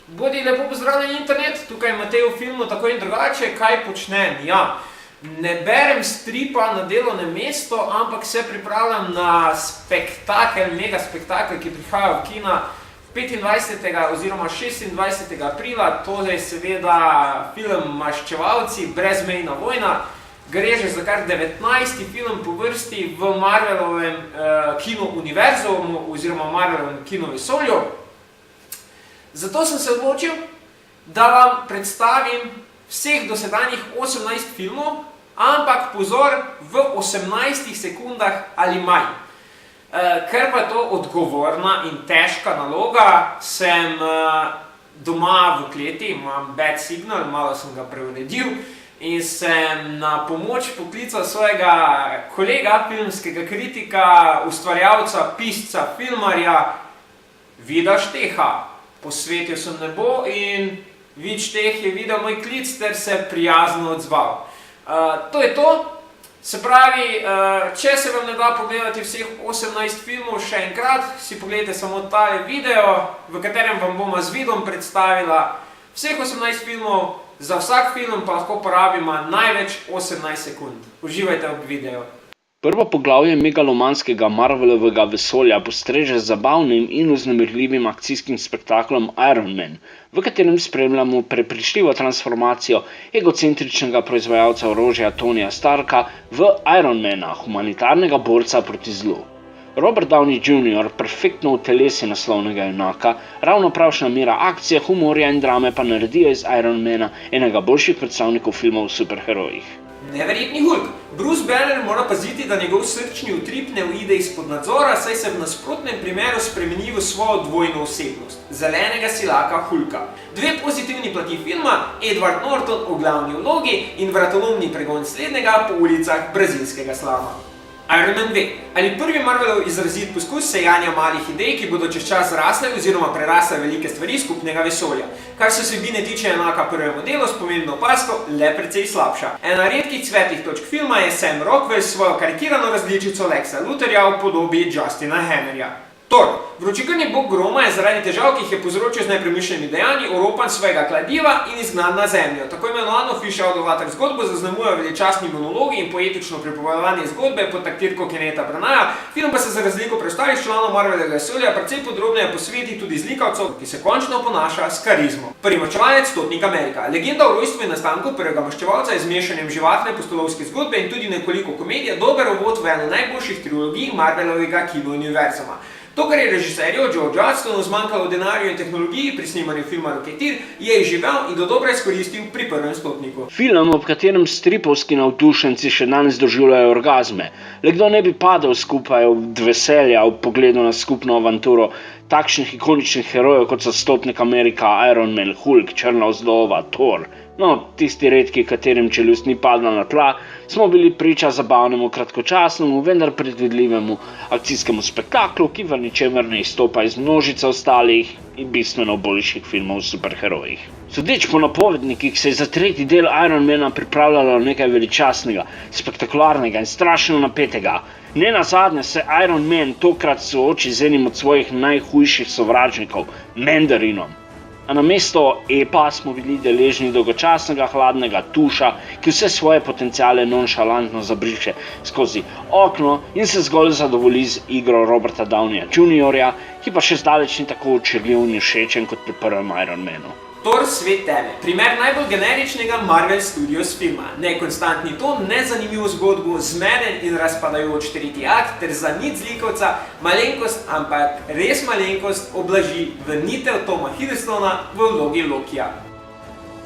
Bodi lepo pozdravljen internet, tukaj Matej v filmu Tako in drugače, kaj počnem? Ja, ne berem stripa na delovnem mestu, ampak se pripravljam na mega spektakel, ki prihaja v kina 25. oziroma 26. aprila, to je seveda film Maščevalci, Brezmejna vojna. Gre že za kar 19. film po vrsti v Marvelovem kino univerzumu oziroma Marvelovem kino vesolju. Zato sem se odločil, da vam predstavim vseh dosedanjih 18 filmov, ampak pozor, v 18 sekundah ali manj. Ker pa je to odgovorna in težka naloga, sem doma v kleti, imam bad signal, malo sem ga preuredil in sem na pomoč poklical svojega kolega, filmskega kritika, ustvarjalca, pisca, filmarja Vida Šteha. Posvetil sem nebo in Vid Šteh je videl moj klic ter se prijazno odzval. To je to. Se pravi, če se vam ne da pogledati vseh 18 filmov še enkrat, si pogledajte samo tale video, v katerem vam bomo z vidom predstavila vseh 18 filmov, za vsak film pa lahko porabimo največ 18 sekund. Uživajte ob videu. Prvo poglavje megalomanskega Marvelovega vesolja postreže z zabavnim in vznemirljivim akcijskim spektaklom Iron Man, v katerem spremljamo prepričljivo transformacijo egocentričnega proizvajalca orožja Tonyja Starka v Ironmana, humanitarnega borca proti zlu. Robert Downey Jr. perfektno utelesi naslovnega junaka, ravno pravšna mera akcije, humorja in drame pa naredijo iz Ironmana enega boljših predstavnikov filmov o superherojih. Neverjetni Hulk. Bruce Banner mora paziti, da njegov srčni utrip ne uide izpod nadzora, saj se v nasprotnem primeru spremeni v svojo dvojno osebnost, zelenega silaka Hulka. Dve pozitivni plati filma, Edward Norton v glavni vlogi in vratolomni pregon slednjega po ulicah brazilskega slama. Iron Man 2. Ali prvi Marvelov izrazit poskus sejanja malih idej, ki bodo čez čas rasle oziroma prerasle velike stvari skupnega vesolja. Kar se vsebine tiče enaka prvemu delu, s pomembno opazko, le precej slabša. Ena redkih svetlih točk filma je Sam Rockwell s svojo karikirano različico Lexa Luthorja v podobi Justina Hammerja. Thor. Vročikrvni bog groma je zaradi težav, ki jih je povzročil z nepremišljenimi dejanji, oropan svojega kladiva in izgnan na zemljo. Tako imenovano Fish Out of Water zgodbo zaznamujejo veličastni monologi in poetično pripovedovanje zgodbe pod taktirko Kennetha Branaha. Film pa se za razliko preostalih članov Marvelovega vesolja precej podrobneje posveti tudi zlikovcu, ki se končno ponaša s karizmo. Prvi maščevalec, Stotnik Amerika. Legenda o rojstvu in nastanku prvega maščevalca je z mešanjem živahne pustolovske zgodbe in tudi nekoliko komedije dober uvod v eno najboljših trilogij Marvelovega kino univerzuma. To, kar je režiserju George Hudstonu zmanjkalo denarju in tehnologiji pri snemanju filma Rocketeer, je izživel in dodobra izkoristil pri prvem Stotniku. Film, ob katerem stripovski navdušenci še danes doživljajo orgazme. Le kdo ne bi padel skupaj od veselja ob pogledu na skupno avanturo takšnih ikoničnih herojev, kot so Stotnik Amerika, Iron Man, Hulk, Črna vdova, Thor. No, tisti redki, katerim čeljust ni padla na tla, smo bili priča zabavnemu, kratkočasnemu, vendar predvidljivemu akcijskemu spektaklu, ki v ničemer ne izstopa iz množice ostalih in bistveno boljših filmov o superherojih. Sodeč po napovednikih se je za tretji del Ironmana pripravljalo nekaj veličastnega, spektakularnega in strašno napetega. Nenazadnje se Iron Man tokrat sooči z enim od svojih najhujših sovražnikov, Mandarinom. A namesto epa smo bili deležni dolgočasnega hladnega tuša, ki vse svoje potenciale nonšalantno zabriše skozi okno in se zgolj zadovolji z igro Roberta Downeya Jr., ki pa še zdaleč ni tako očarljiv in všečen kot pri prvem Iron Manu. Thor svet teme. Primer najbolj generičnega Marvel Studios filma. Nekonstantni ton, nezanimivo zgodbo, zmeden in razpadajoč tretji akt ter za nič zlikovca malenkost, ampak res malenkost oblaži vrnitev Toma Hiddlestona v vlogi Lokija.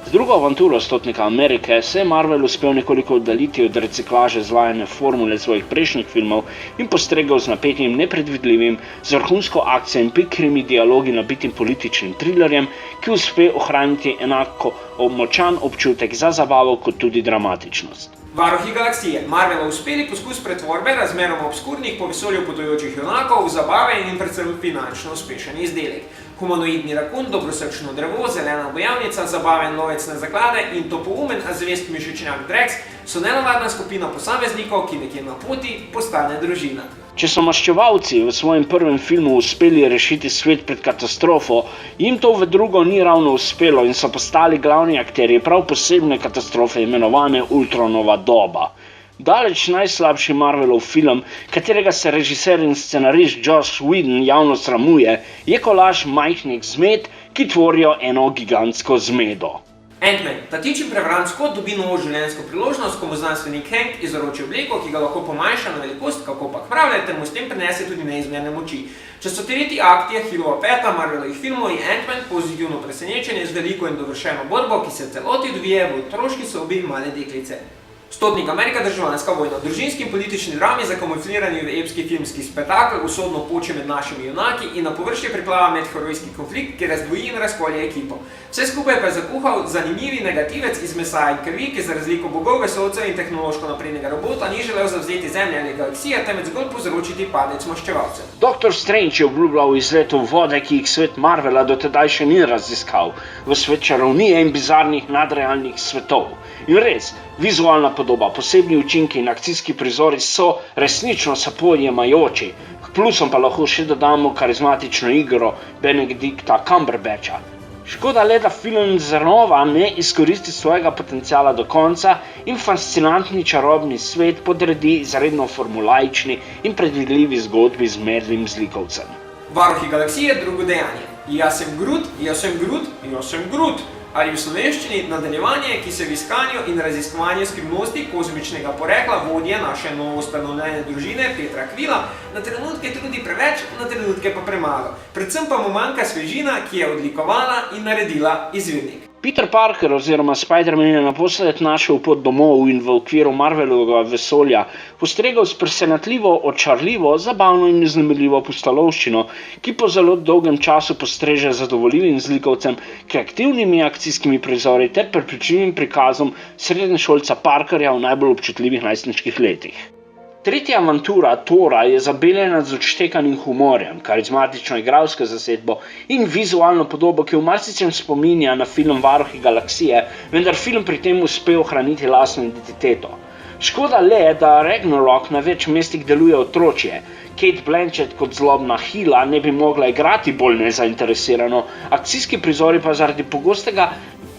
Z drugo avanturo Stotnika Amerike se je Marvel uspel nekoliko oddaljiti od reciklaže zvajane formule svojih prejšnjih filmov in postregel z napetim, nepredvidljivim, z vrhunsko akcijo in pikrimi dialogi nabitim političnim trilerjem, ki uspe ohraniti enako močan občutek za zabavo kot tudi dramatičnost. Varuhi galaksije. Marvelov uspeli poskus pretvorbe razmeroma obskurnih po vesolju potujočih junakov v zabaven in predvsem finančno uspešen izdelek. Humanoidni rakun, dobrosrčno drevo, zelena bojevnica, zabaven lovec na zaklade in topoumen, a zvest mišičnjak Drex so nenavadna skupina posameznikov, ki nekje na poti postane družina. Če so maščevalci v svojem prvem filmu uspeli rešiti svet pred katastrofo, jim to v drugo ni ravno uspelo in so postali glavni akterji prav posebne katastrofe imenovane Ultronova doba. Daleč najslabši Marvelov film, katerega se režiser in scenarist Joss Whedon javno sramuje, je kolaž majhnih zmed, ki tvorijo eno gigantsko zmedo. Ant-Man, ta tičim prevran Scott dobi novo življenjsko priložnost, ko mu znanstvenik Hank izroči obleko, ki ga lahko pomajša na velikost, kako pa pravlja, ter mu s tem prinese tudi neizmerne moči. Če so tretji akt je Hillova peta Marvelovih filmov, je Ant-Man pozitivno presenečenje z veliko in dovršeno borbo, ki se celoti odvije v otroški sobi male deklice. Stotnik Amerika, državljanska vojna, družinski in politični drami zakamuflirani v epski filmski spektakel usodno poče med našimi junaki in na površje priplava medherojski konflikt, ki razdvoji in razkolje ekipo. Vse skupaj pa je zakuhal zanimivi negativec iz mesa in krvi, ki za razliko bogov, vesolcev in tehnološko naprednega robota ni želel zavzeti zemlje ali galaksije, temveč zgolj povzročiti padec maščevalcev. Dr. Strange je obljubljal izlet v vode, ki jih svet Marvela do tedaj še ni raziskal, v svet čarovnije in bizarnih nadrealnih svetov. In res, vizualna podoba, posebni učinki in akcijski prizori so resnično sapojemajoči. K plusom pa lahko še dodamo karizmatično igro Benedicta Cumberbatcha. Škoda le, da film znova ne izkoristi svojega potenciala do konca in fascinantni čarobni svet podredi izredno formulaični in predvidljivi zgodbi z medlim zlikovcem. Varuhi galaksije, drugo dejanje. Jaz sem Groot, jaz sem Groot, jaz sem Groot. Ali v slovenščini nadaljevanje, ki se v iskanju in raziskovanju skrivnosti kozmičnega porekla vodje naše novoustanovljene družine Petra Kvila na trenutke trudi preveč, na trenutke pa premalo. Predvsem pa mu manjka svežina, ki je odlikovala in naredila izvirnik. Peter Parker oziroma Spider-Man je naposled našel pot domov in v okviru Marvelovega vesolja postregel s presenetljivo, očarljivo, zabavno in vznemirljivo pustolovščino, ki po zelo dolgem času postreže zadovoljivim zlikovcem, kreativnimi akcijskimi prizori ter prepričljivim prikazom srednješolca Parkerja v najbolj občutljivih najstniških letih. Tretja avantura Thora je zabeljena z odštekanim humorjem, karizmatično igralsko zasedbo in vizualno podobo, ki v marsičem spominja na film Varuhi galaksije, vendar film pri tem uspe ohraniti lastno identiteto. Škoda le, da Ragnarok na več mestih deluje otročje. Kate Blanchett kot zlobna Hila ne bi mogla igrati bolj nezainteresirano, akcijski prizori pa zaradi pogostega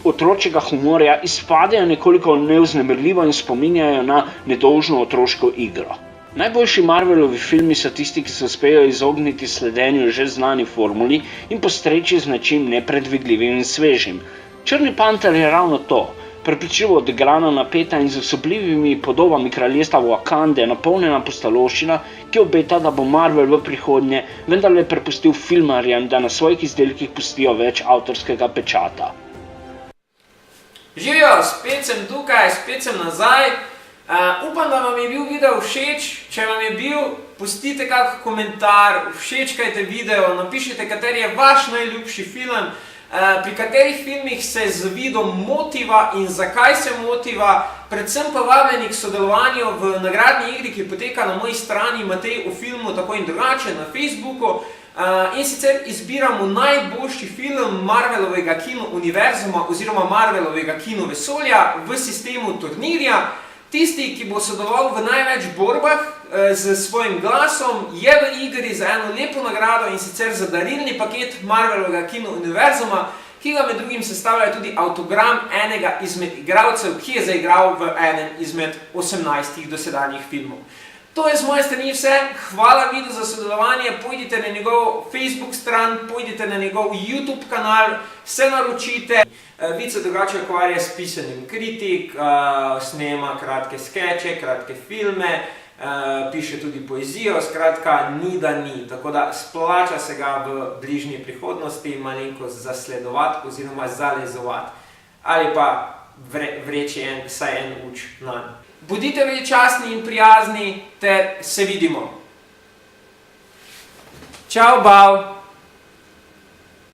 otročjega humorja izpadejo nekoliko nevznemirljivo in spominjajo na nedolžno otroško igro. Najboljši Marvelovi filmi so tisti, ki se uspejo izogniti sledenju že znani formuli in postreči z nečim nepredvidljivim in svežim. Črni panter je ravno to. Prepričljivo odigrana, napeta in z osupljivimi podobami kraljestva Wakande napolnjena pustolovščina, ki obeta, da bo Marvel v prihodnje vendarle prepustil filmarjem, da na svojih izdelkih pustijo več avtorskega pečata. Živijo, spet sem tukaj, spet sem nazaj. Upam, da vam je bil video všeč. Če vam je bil, pustite kak komentar, všečkajte video, napišite, kateri je vaš najljubši film, pri katerih filmih se z vidom motiva in zakaj se motiva, predvsem pa vabljeni k sodelovanju v nagradni igri, ki poteka na moji strani Matej o filmu tako in drugače na Facebooku. In sicer izbiramo najboljši film Marvelovega kino univerzuma oziroma Marvelovega kino vesolja v sistemu turnirja. Tisti, ki bo sodeloval v največ borbah z svojim glasom, je v igri za eno lepo nagrado in sicer za darilni paket Marvelovega kino univerzuma, ki ga med drugim sestavlja tudi avtogram enega izmed igralcev, ki je zaigral v enem izmed 18 dosedanjih filmov. To je z moje strani vse. Hvala Vidu za sodelovanje. Pojdite na njegov Facebook stran, pojdite na njegov YouTube kanal, se naročite. Vid se drugače ukvarja s pisanjem kritik, snema kratke skeče, kratke filme, piše tudi poezijo, skratka ni da ni. Tako da splača se ga v bližnji prihodnosti malenkost zasledovati oziroma zalezovati. Ali pa vreči vsaj en uč nanj. Bodite veličastni in prijazni ter se vidimo. Čau, bav!